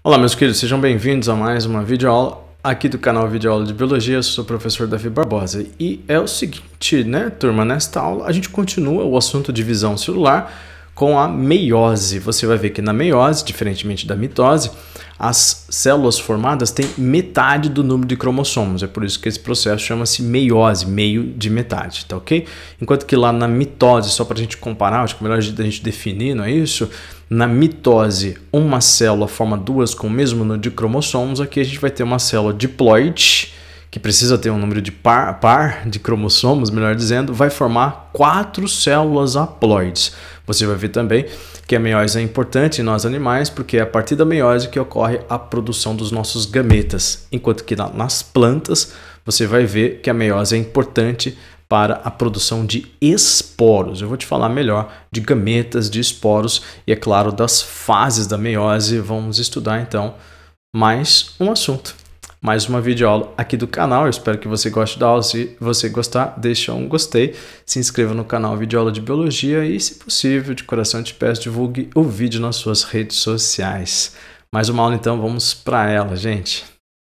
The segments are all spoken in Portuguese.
Olá, meus queridos, sejam bem-vindos a mais uma videoaula aqui do canal Videoaula de Biologia. Eu sou o professor Davi Barbosa e é o seguinte, né, turma? Nesta aula a gente continua o assunto divisão celular com a meiose. Você vai ver que na meiose, diferentemente da mitose, as células formadas têm metade do número de cromossomos. É por isso que esse processo chama-se meiose, meio de metade, tá ok? Enquanto que lá na mitose, só para a gente comparar, acho que é melhor a gente definir, não é isso? Na mitose, uma célula forma duas com o mesmo número de cromossomos. Aqui a gente vai ter uma célula diploide, que precisa ter um número de par de cromossomos, melhor dizendo, vai formar 4 células haploides. Você vai ver também que a meiose é importante em nós animais, porque é a partir da meiose que ocorre a produção dos nossos gametas. Enquanto que nas plantas, você vai ver que a meiose é importante para a produção de esporos. Eu vou te falar melhor de gametas, de esporos e, é claro, das fases da meiose. Vamos estudar, então, mais um assunto. Mais uma videoaula aqui do canal. Eu espero que você goste da aula. Se você gostar, deixa um gostei. Se inscreva no canal Videoaula de Biologia e, se possível, de coração eu te peço, divulgue o vídeo nas suas redes sociais. Mais uma aula, então, vamos para ela, gente.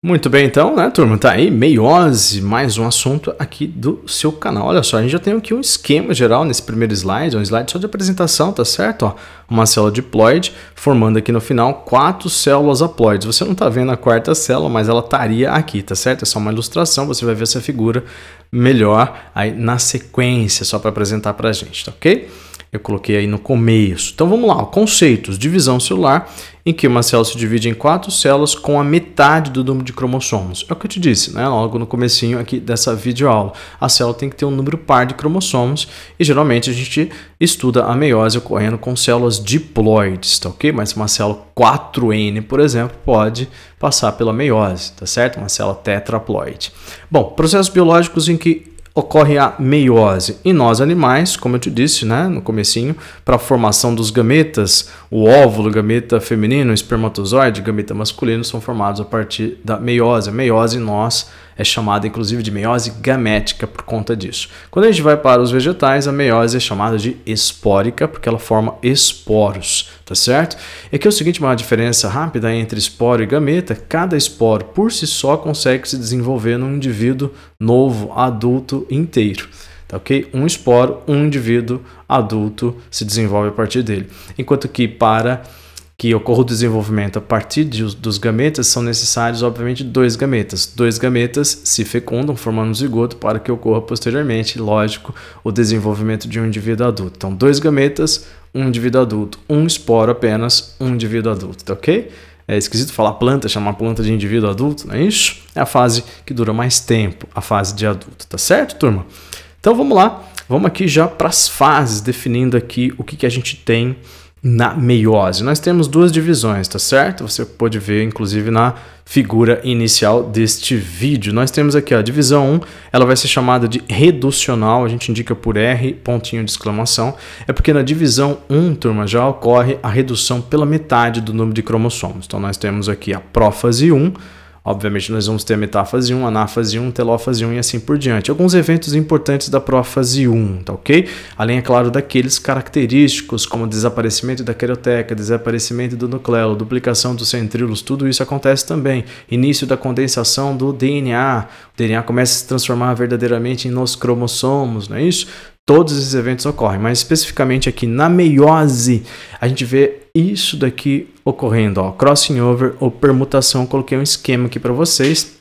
Muito bem, então, né, turma? Tá aí, meiose, mais um assunto aqui do seu canal. Olha só, a gente já tem aqui um esquema geral nesse primeiro slide, um slide só de apresentação, tá certo? Ó, uma célula diploide formando aqui no final 4 células haploides. Você não tá vendo a quarta célula, mas ela estaria aqui, tá certo? É só uma ilustração, você vai ver essa figura melhor aí na sequência, só para apresentar pra gente, tá ok? Eu coloquei aí no começo. Então vamos lá, conceitos. Divisão celular, em que uma célula se divide em 4 células com a metade do número de cromossomos. É o que eu te disse, né? Logo no comecinho aqui dessa videoaula. A célula tem que ter um número par de cromossomos e geralmente a gente estuda a meiose ocorrendo com células diploides, tá ok? Mas uma célula 4N, por exemplo, pode passar pela meiose, tá certo? Uma célula tetraploide. Bom, processos biológicos em que ocorre a meiose em nós animais, como eu te disse, né, no comecinho, para a formação dos gametas, o óvulo, gameta feminino, o espermatozoide, gameta masculino são formados a partir da meiose. A meiose em nós é chamada inclusive de meiose gamética por conta disso. Quando a gente vai para os vegetais, a meiose é chamada de espórica porque ela forma esporos, tá certo? E aqui é o seguinte, uma diferença rápida entre esporo e gameta: cada esporo por si só consegue se desenvolver num indivíduo novo, adulto inteiro. Tá ok? Um esporo, um indivíduo adulto se desenvolve a partir dele. Enquanto que para que ocorra o desenvolvimento a partir dos gametas, são necessários, obviamente, 2 gametas. 2 gametas se fecundam, formando um zigoto para que ocorra posteriormente, lógico, o desenvolvimento de um indivíduo adulto. Então, 2 gametas, um indivíduo adulto. Um esporo apenas, um indivíduo adulto, tá ok? É esquisito falar planta, chamar planta de indivíduo adulto, não é isso? É a fase que dura mais tempo, a fase de adulto, tá certo, turma? Então, vamos lá. Vamos aqui já para as fases, definindo aqui o que a gente tem na meiose. Nós temos 2 divisões, tá certo? Você pode ver, inclusive, na figura inicial deste vídeo. Nós temos aqui a divisão 1, ela vai ser chamada de reducional, a gente indica por R, pontinho de exclamação. É porque na divisão 1, turma, já ocorre a redução pela metade do número de cromossomos. Então, nós temos aqui a prófase 1, obviamente nós vamos ter a metáfase 1, anáfase 1, telófase 1 e assim por diante. Alguns eventos importantes da prófase 1, tá ok? Além, é claro, daqueles característicos como desaparecimento da carioteca, desaparecimento do nucleolo, duplicação dos centríolos, tudo isso acontece também. Início da condensação do DNA, o DNA começa a se transformar verdadeiramente nos cromossomos, não é isso? Todos esses eventos ocorrem, mas especificamente aqui na meiose, a gente vê isso daqui ocorrendo, ó, crossing over ou permutação. Eu coloquei um esquema aqui para vocês,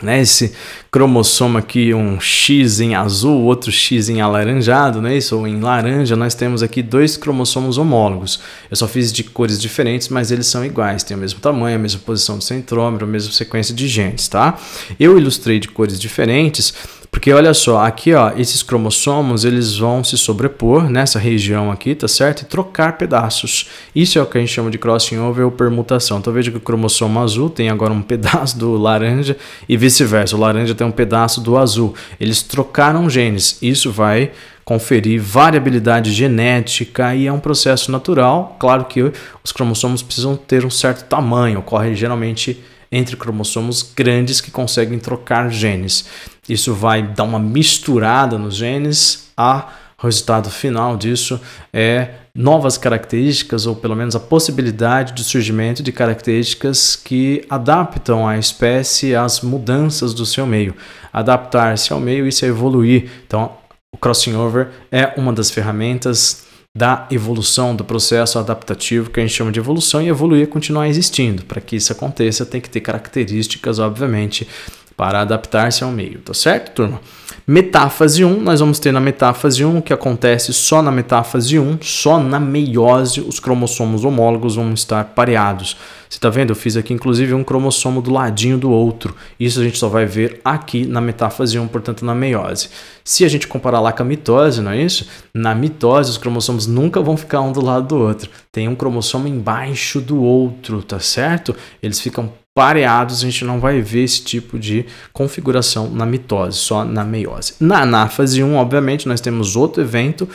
né? Esse cromossomo aqui, um X em azul, outro X em alaranjado, né? Isso, ou em laranja, nós temos aqui 2 cromossomos homólogos. Eu só fiz de cores diferentes, mas eles são iguais, têm o mesmo tamanho, a mesma posição do centrômero, a mesma sequência de genes, tá? Eu ilustrei de cores diferentes porque olha só, aqui ó, esses cromossomos eles vão se sobrepor nessa região aqui, tá certo? E trocar pedaços. Isso é o que a gente chama de crossing over ou permutação. Então veja que o cromossomo azul tem agora um pedaço do laranja e vice-versa. O laranja tem um pedaço do azul. Eles trocaram genes. Isso vai conferir variabilidade genética e é um processo natural. Claro que os cromossomos precisam ter um certo tamanho. Ocorre geralmente entre cromossomos grandes que conseguem trocar genes. Isso vai dar uma misturada nos genes a O resultado final disso é novas características, ou pelo menos a possibilidade de surgimento de características que adaptam a espécie às mudanças do seu meio. Adaptar-se ao meio, isso é evoluir. Então, o crossing over é uma das ferramentas da evolução, do processo adaptativo que a gente chama de evolução, e evoluir é continuar existindo. Para que isso aconteça, tem que ter características, obviamente, para adaptar-se ao meio, tá certo, turma? Metáfase 1, nós vamos ter na metáfase 1 o que acontece só na metáfase 1, só na meiose os cromossomos homólogos vão estar pareados. Você tá vendo? Eu fiz aqui inclusive um cromossomo do ladinho do outro. Isso a gente só vai ver aqui na metáfase 1, portanto na meiose. Se a gente comparar lá com a mitose, não é isso? Na mitose os cromossomos nunca vão ficar um do lado do outro. Tem um cromossomo embaixo do outro, tá certo? Eles ficam pareados, a gente não vai ver esse tipo de configuração na mitose, só na meiose. Na anáfase 1, obviamente, nós temos outro evento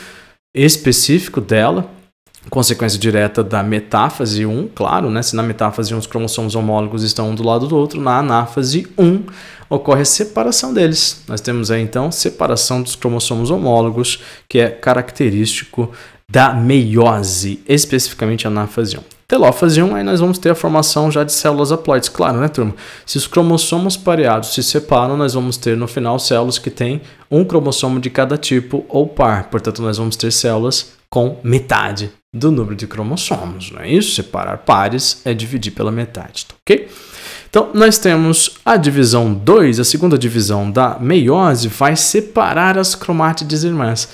específico dela, consequência direta da metáfase 1, claro, né? Se na metáfase 1 os cromossomos homólogos estão um do lado do outro, na anáfase 1 ocorre a separação deles. Nós temos aí, então, separação dos cromossomos homólogos, que é característico da meiose, especificamente a anáfase 1. Telófase 1, aí nós vamos ter a formação já de células haploides. Claro, né, turma? Se os cromossomos pareados se separam, nós vamos ter no final células que têm um cromossomo de cada tipo ou par. Portanto, nós vamos ter células com metade do número de cromossomos, não é isso? Separar pares é dividir pela metade, tá ok? Então, nós temos a divisão 2, a segunda divisão da meiose vai separar as cromátides irmãs.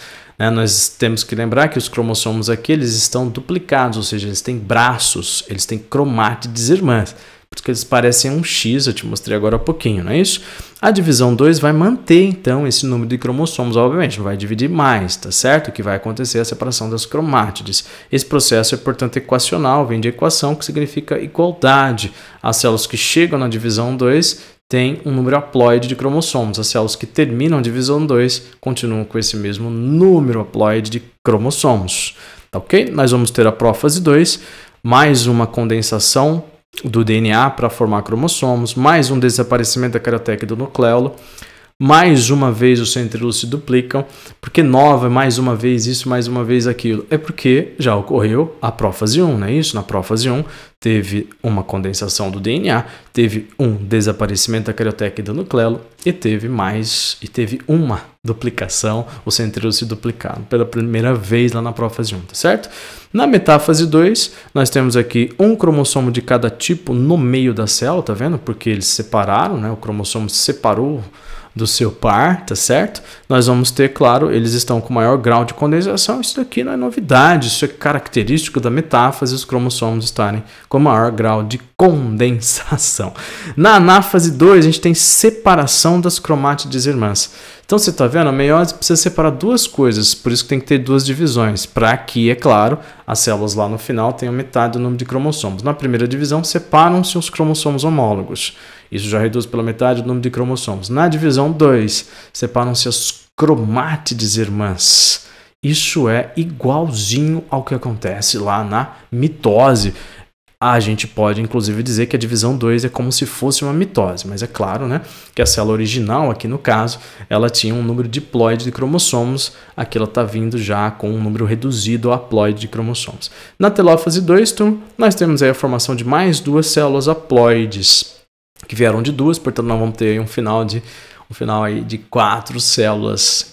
Nós temos que lembrar que os cromossomos aqui eles estão duplicados, ou seja, eles têm braços, eles têm cromátides irmãs, porque eles parecem um X, eu te mostrei agora há pouquinho, não é isso? A divisão 2 vai manter, então, esse número de cromossomos, obviamente, não vai dividir mais, tá certo? O que vai acontecer é a separação das cromátides. Esse processo é, portanto, equacional, vem de equação, que significa igualdade. As células que chegam na divisão 2 tem um número haploide de cromossomos. As células que terminam a divisão 2 continuam com esse mesmo número haploide de cromossomos. Tá ok? Nós vamos ter a prófase 2, mais uma condensação do DNA para formar cromossomos, mais um desaparecimento da carioteca e do nucleolo, mais uma vez os centríolos se duplicam, porque nova, mais uma vez isso, mais uma vez aquilo. É porque já ocorreu a prófase 1, não é isso? Na prófase 1 teve uma condensação do DNA, teve um desaparecimento da carioteca e do nucleolo e teve uma duplicação, os centríolos se duplicaram pela primeira vez lá na prófase 1, tá certo? Na metáfase 2, nós temos aqui um cromossomo de cada tipo no meio da célula, tá vendo? Porque eles separaram, né? O cromossomo se separou do seu par, tá certo? Nós vamos ter, claro, eles estão com maior grau de condensação. Isso daqui não é novidade, isso é característico da metáfase, os cromossomos estarem com maior grau de condensação. Na anáfase 2, a gente tem separação das cromátides irmãs. Então, você está vendo? A meiose precisa separar duas coisas, por isso que tem que ter duas divisões, para que, é claro, as células lá no final tenham metade do número de cromossomos. Na primeira divisão, separam-se os cromossomos homólogos. Isso já reduz pela metade o número de cromossomos. Na divisão 2, separam-se as cromátides irmãs. Isso é igualzinho ao que acontece lá na mitose. A gente pode, inclusive, dizer que a divisão 2 é como se fosse uma mitose, mas é claro, né, que a célula original, aqui no caso, ela tinha um número diploide de cromossomos, aqui ela está vindo já com um número reduzido haploide de cromossomos. Na telófase 2, nós temos aí a formação de mais duas células haploides, que vieram de duas, portanto nós vamos ter aí um final aí de quatro células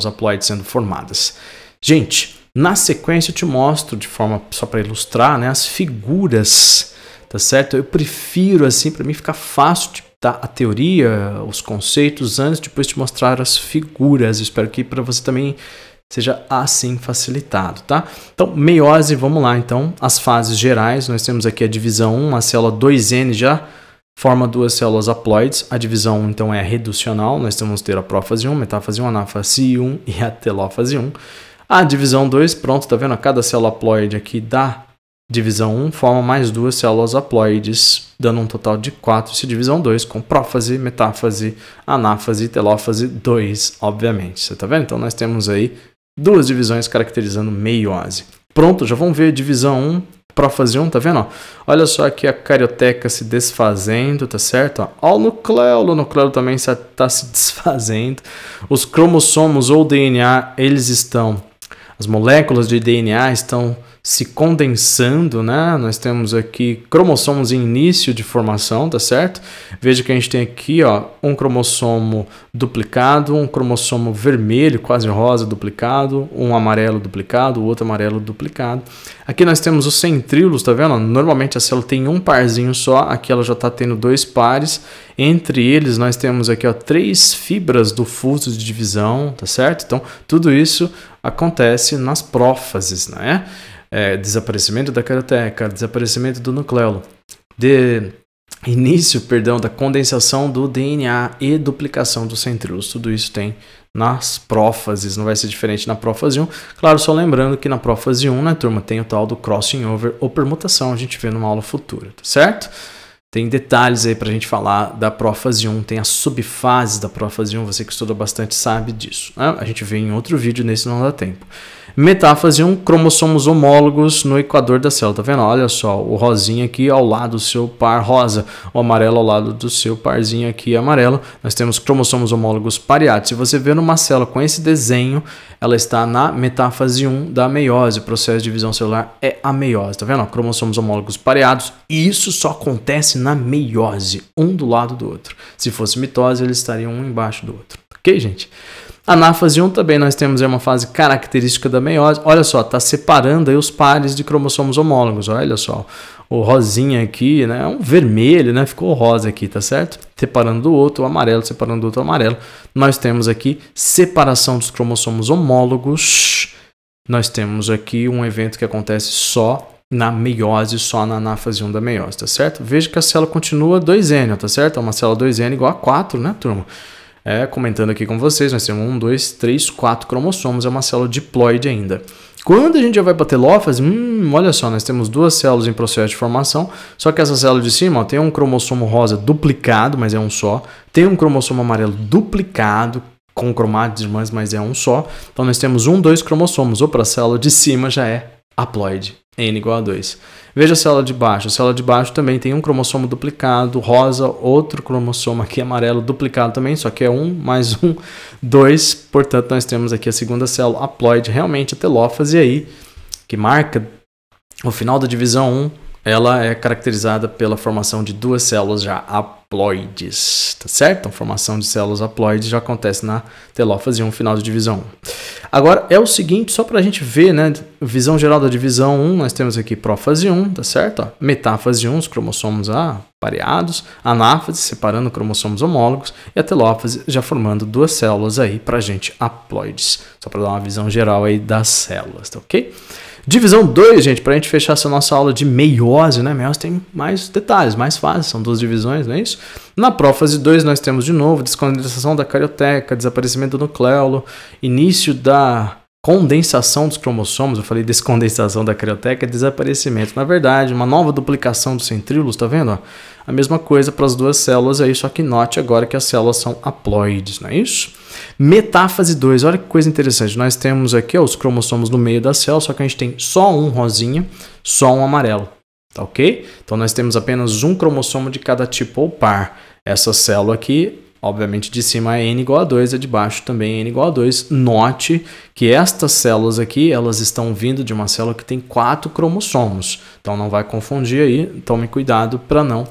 haploides sendo formadas. Gente, na sequência eu te mostro de forma só para ilustrar, né, as figuras, tá certo? Eu prefiro assim para mim ficar fácil de dar a teoria, os conceitos antes, depois te mostrar as figuras. Eu espero que para você também seja assim facilitado, tá? Então, meiose, vamos lá. Então, as fases gerais, nós temos aqui a divisão 1, a célula 2N já forma duas células haploides. A divisão 1, então, é reducional. Nós temos que ter a prófase 1, metáfase 1, anáfase 1 e a telófase 1. A divisão 2, pronto, tá vendo? A cada célula haploide aqui da divisão 1 forma mais duas células haploides, dando um total de 4. Essa divisão 2 com prófase, metáfase, anáfase e telófase 2, obviamente. Você tá vendo? Então, nós temos aí duas divisões caracterizando meiose. Pronto, já vamos ver divisão 1, prófase 1, tá vendo? Ó? Olha só aqui a carioteca se desfazendo, tá certo? Ó, ó o nucleolo também está se desfazendo. Os cromossomos ou DNA, eles estão, as moléculas de DNA estão se condensando, né? Nós temos aqui cromossomos em início de formação, tá certo? Veja que a gente tem aqui, ó, um cromossomo duplicado, um cromossomo vermelho, quase rosa duplicado, um amarelo duplicado, o outro amarelo duplicado. Aqui nós temos os centríolos, tá vendo? Normalmente a célula tem um parzinho só, aqui ela já está tendo 2 pares. Entre eles nós temos aqui, ó, 3 fibras do fuso de divisão, tá certo? Então tudo isso acontece nas prófases, né? Desaparecimento da carioteca, desaparecimento do nucleolo, início, perdão, da condensação do DNA e duplicação dos centríolos. Tudo isso tem nas prófases, não vai ser diferente na prófase 1. Claro, só lembrando que na prófase 1, né, turma, tem o tal do crossing over ou permutação, a gente vê numa aula futura, tá certo? Tem detalhes aí pra gente falar da prófase 1, tem as subfases da prófase 1, você que estuda bastante sabe disso, né? A gente vê em outro vídeo, nesse não dá tempo. Metáfase 1, cromossomos homólogos no equador da célula, tá vendo? Olha só, o rosinha aqui ao lado do seu par rosa, o amarelo ao lado do seu parzinho aqui amarelo. Nós temos cromossomos homólogos pareados. Se você vê numa célula com esse desenho, ela está na metáfase 1 da meiose. O processo de divisão celular é a meiose, tá vendo? Cromossomos homólogos pareados. E isso só acontece na meiose, um do lado do outro. Se fosse mitose, eles estariam um embaixo do outro. Ok, gente? Anáfase 1 também nós temos uma fase característica da meiose. Olha só, está separando aí os pares de cromossomos homólogos. Olha só, o rosinha aqui, né? Um vermelho, né? Ficou rosa aqui, tá certo? Separando do outro, o amarelo, separando do outro, o amarelo. Nós temos aqui separação dos cromossomos homólogos. Nós temos aqui um evento que acontece só na meiose, só na anáfase 1 da meiose, tá certo? Veja que a célula continua 2N, tá certo? É uma célula 2N igual a 4, né, turma? Comentando aqui com vocês, nós temos 1, 2, 3, 4 cromossomos, é uma célula diploide ainda. Quando a gente já vai para a telófase, olha só, nós temos 2 células em processo de formação, só que essa célula de cima, ó, tem um cromossomo rosa duplicado, mas é um só, tem um cromossomo amarelo duplicado, com cromátides irmãs, mas é um só. Então nós temos 1, 2 cromossomos, ou para a célula de cima já é haploide, N igual a 2. Veja a célula de baixo. A célula de baixo também tem um cromossomo duplicado, rosa, outro cromossomo aqui amarelo duplicado também, só que é 1 mais 1, 2. Portanto, nós temos aqui a segunda célula haploide, realmente a telófase aí, que marca o final da divisão 1, ela é caracterizada pela formação de 2 células já haploides, tá certo? A formação de células haploides já acontece na telófase 1, final da divisão 1. Agora, é o seguinte, só para a gente ver, né, visão geral da divisão 1, nós temos aqui prófase 1, tá certo? Ó, metáfase 1, os cromossomos pareados, anáfase, separando cromossomos homólogos, e a telófase já formando 2 células aí pra gente haploides, só para dar uma visão geral aí das células, tá ok? Divisão 2, gente, para a gente fechar essa nossa aula de meiose, né? Meiose tem mais detalhes, mais fases, são 2 divisões, não é isso? Na prófase 2 nós temos de novo descondensação da carioteca, desaparecimento do nucleolo, início da condensação dos cromossomos, eu falei descondensação da carioteca, desaparecimento. Na verdade, uma nova duplicação dos centríolos, tá vendo? Ó? A mesma coisa para as 2 células aí, só que note agora que as células são haploides, não é isso? Metáfase 2, olha que coisa interessante, nós temos aqui ó, os cromossomos no meio da célula, só que a gente tem só um rosinha, só um amarelo, tá ok? Então nós temos apenas um cromossomo de cada tipo ou par. Essa célula aqui, obviamente de cima é N igual a 2, a de baixo também é N igual a 2. Note que estas células aqui, elas estão vindo de uma célula que tem 4 cromossomos, então não vai confundir aí, tome cuidado para não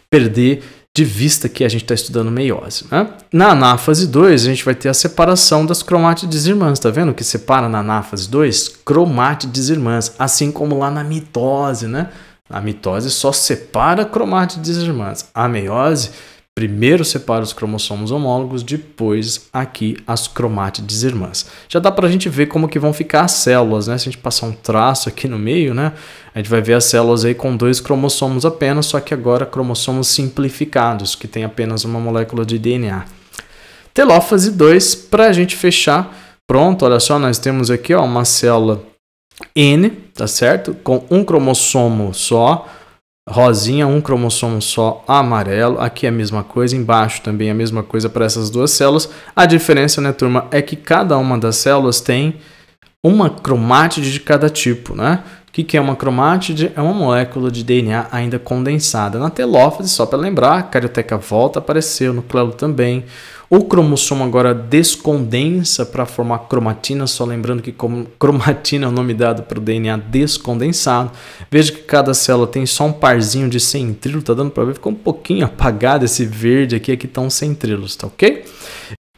perder de vista que a gente está estudando meiose, né? Na anáfase 2, a gente vai ter a separação das cromátides irmãs, tá vendo? O que separa na anáfase 2? Cromátides irmãs, assim como lá na mitose, né? A mitose só separa cromátides irmãs. A meiose, primeiro separa os cromossomos homólogos, depois aqui as cromátides irmãs. Já dá para a gente ver como que vão ficar as células, né? Se a gente passar um traço aqui no meio, né? A gente vai ver as células aí com 2 cromossomos apenas, só que agora cromossomos simplificados, que tem apenas uma molécula de DNA. Telófase 2, para a gente fechar, pronto, olha só, nós temos aqui ó, uma célula N, tá certo? Com um cromossomo só, rosinha, um cromossomo só amarelo, aqui é a mesma coisa, embaixo também é a mesma coisa para essas 2 células. A diferença, né, turma, é que cada uma das células tem uma cromátide de cada tipo, né? O que é uma cromátide? É uma molécula de DNA ainda condensada. Na telófase, só para lembrar, a carioteca volta a aparecer, o nucleolo também. O cromossomo agora descondensa para formar cromatina, só lembrando que cromatina é o nome dado para o DNA descondensado. Veja que cada célula tem só um parzinho de centríolo, tá dando para ver? Ficou um pouquinho apagado esse verde aqui estão centríolos, tá ok?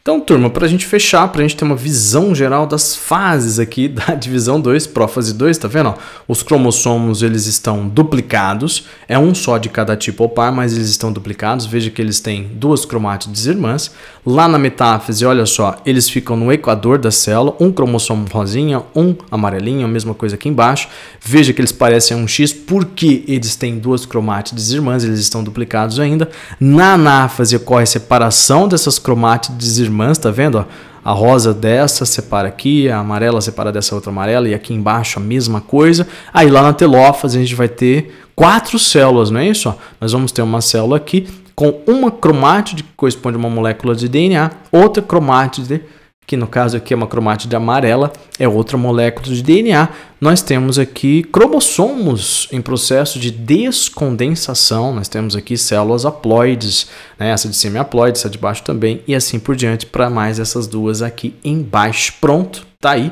Então, turma, para a gente fechar, para a gente ter uma visão geral das fases aqui da divisão 2, prófase 2, tá vendo? Ó, os cromossomos, eles estão duplicados, é um só de cada tipo ou par, mas eles estão duplicados. Veja que eles têm duas cromátides irmãs. Lá na metáfase, olha só, eles ficam no equador da célula, um cromossomo rosinha, um amarelinho, a mesma coisa aqui embaixo. Veja que eles parecem um X porque eles têm duas cromátides irmãs, eles estão duplicados ainda. Na anáfase ocorre a separação dessas cromátides irmãs, tá vendo? Ó, a rosa dessa separa aqui, a amarela separa dessa outra amarela e aqui embaixo a mesma coisa. Aí lá na telófase a gente vai ter 4 células, não é isso? Ó, nós vamos ter uma célula aqui com uma cromátide que corresponde a uma molécula de DNA, outra cromátide, que no caso aqui é uma cromátide amarela, é outra molécula de DNA. Nós temos aqui cromossomos em processo de descondensação, nós temos aqui células haploides, né? Essa de cima é haploide, essa de baixo também, e assim por diante para mais essas duas aqui embaixo. Pronto, tá aí.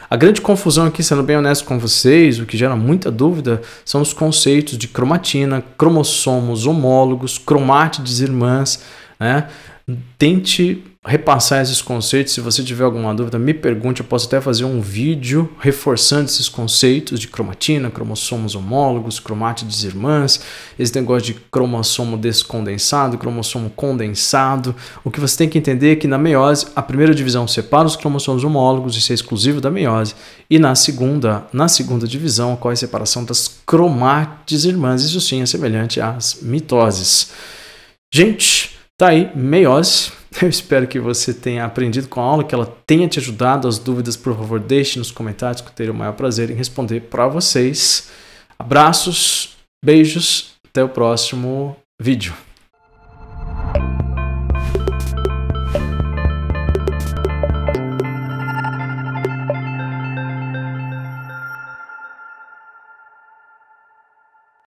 A grande confusão aqui, sendo bem honesto com vocês, o que gera muita dúvida são os conceitos de cromatina, cromossomos homólogos, cromátides irmãs, né? Tente repassar esses conceitos. Se você tiver alguma dúvida, me pergunte. Eu posso até fazer um vídeo reforçando esses conceitos de cromatina, cromossomos homólogos, cromátides irmãs, esse negócio de cromossomo descondensado, cromossomo condensado. O que você tem que entender é que na meiose, a primeira divisão separa os cromossomos homólogos, isso é exclusivo da meiose, e na segunda divisão ocorre a separação das cromátides irmãs. Isso sim é semelhante às mitoses. Gente, tá aí, meiose. Eu espero que você tenha aprendido com a aula, que ela tenha te ajudado. As dúvidas, por favor, deixe nos comentários, que eu terei o maior prazer em responder para vocês. Abraços, beijos, até o próximo vídeo.